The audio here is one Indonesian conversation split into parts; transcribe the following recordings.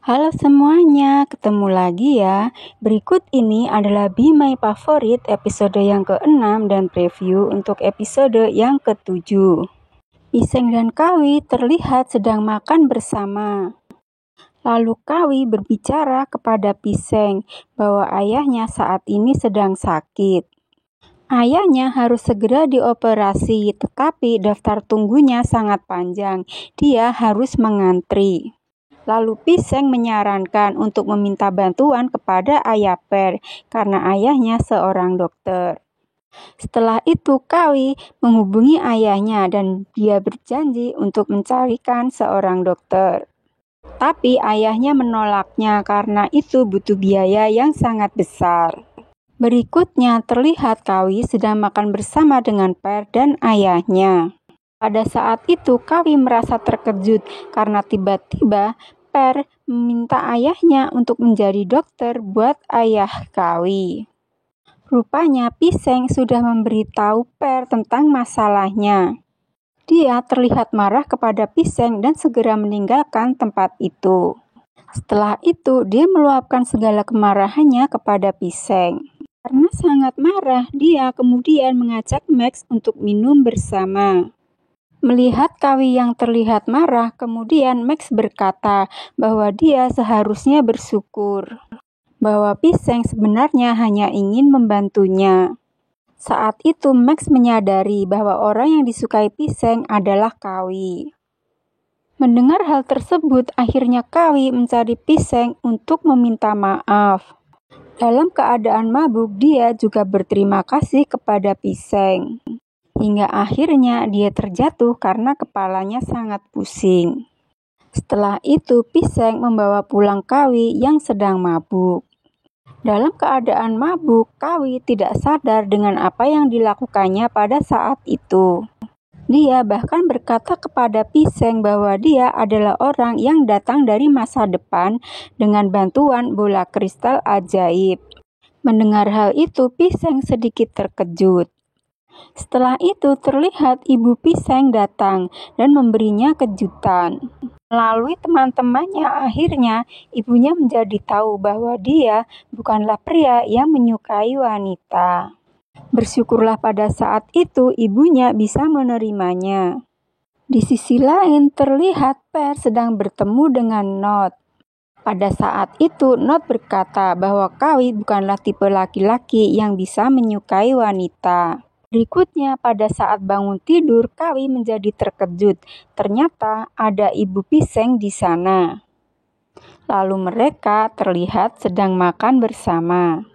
Halo semuanya, ketemu lagi ya. Berikut ini adalah Be My Favorit episode yang ke-6 dan preview untuk episode yang ke-7. Piseng dan Kawi terlihat sedang makan bersama. Lalu Kawi berbicara kepada Piseng bahwa ayahnya saat ini sedang sakit. Ayahnya harus segera dioperasi, tetapi daftar tunggunya sangat panjang. Dia harus mengantri. Lalu Piseng menyarankan untuk meminta bantuan kepada ayah Per karena ayahnya seorang dokter. Setelah itu Kawi menghubungi ayahnya dan dia berjanji untuk mencarikan seorang dokter. Tapi ayahnya menolaknya karena itu butuh biaya yang sangat besar. Berikutnya terlihat Kawi sedang makan bersama dengan Per dan ayahnya. Pada saat itu Kawi merasa terkejut karena tiba-tiba Per meminta ayahnya untuk menjadi dokter buat ayah Kawi. Rupanya Piseng sudah memberitahu Per tentang masalahnya. Dia terlihat marah kepada Piseng dan segera meninggalkan tempat itu. Setelah itu dia meluapkan segala kemarahannya kepada Piseng. Karena sangat marah, dia kemudian mengajak Max untuk minum bersama. Melihat Kawi yang terlihat marah, kemudian Max berkata bahwa dia seharusnya bersyukur, bahwa Piseng sebenarnya hanya ingin membantunya. Saat itu Max menyadari bahwa orang yang disukai Piseng adalah Kawi. Mendengar hal tersebut, akhirnya Kawi mencari Piseng untuk meminta maaf. Dalam keadaan mabuk, dia juga berterima kasih kepada Piseng. Hingga akhirnya dia terjatuh karena kepalanya sangat pusing. Setelah itu Piseng membawa pulang Kawi yang sedang mabuk. Dalam keadaan mabuk, Kawi tidak sadar dengan apa yang dilakukannya pada saat itu. Dia bahkan berkata kepada Piseng bahwa dia adalah orang yang datang dari masa depan dengan bantuan bola kristal ajaib. Mendengar hal itu, Piseng sedikit terkejut. Setelah itu terlihat ibu Piseng datang dan memberinya kejutan. Melalui teman-temannya akhirnya ibunya menjadi tahu bahwa dia bukanlah pria yang menyukai wanita. Bersyukurlah pada saat itu ibunya bisa menerimanya. Di sisi lain terlihat Per sedang bertemu dengan Not. Pada saat itu Not berkata bahwa Kawi bukanlah tipe laki-laki yang bisa menyukai wanita. Berikutnya, pada saat bangun tidur, Kawi menjadi terkejut. Ternyata ada ibu Piseng di sana. Lalu mereka terlihat sedang makan bersama.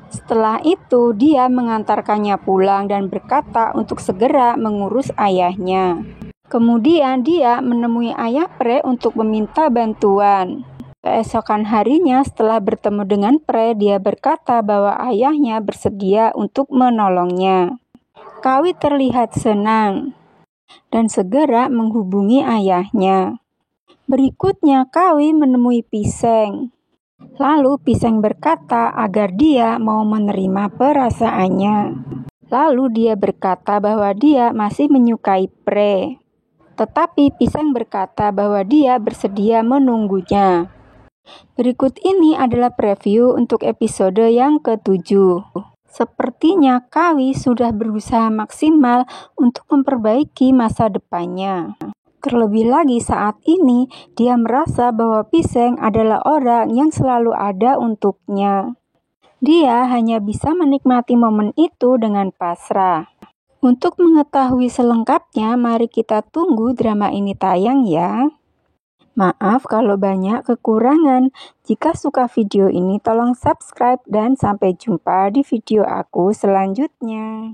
Setelah itu, dia mengantarkannya pulang dan berkata untuk segera mengurus ayahnya. Kemudian dia menemui ayah Pre untuk meminta bantuan. Keesokan harinya setelah bertemu dengan Pre, dia berkata bahwa ayahnya bersedia untuk menolongnya. Kawi terlihat senang dan segera menghubungi ayahnya. Berikutnya Kawi menemui Piseng. Lalu Piseng berkata agar dia mau menerima perasaannya. Lalu dia berkata bahwa dia masih menyukai Pre. Tetapi Piseng berkata bahwa dia bersedia menunggunya. Berikut ini adalah preview untuk episode yang ke-7. Sepertinya Kawi sudah berusaha maksimal untuk memperbaiki masa depannya. Terlebih lagi saat ini, dia merasa bahwa Piseng adalah orang yang selalu ada untuknya. Dia hanya bisa menikmati momen itu dengan pasrah. Untuk mengetahui selengkapnya, mari kita tunggu drama ini tayang ya. Maaf kalau banyak kekurangan. Jika suka video ini, tolong subscribe dan sampai jumpa di video aku selanjutnya.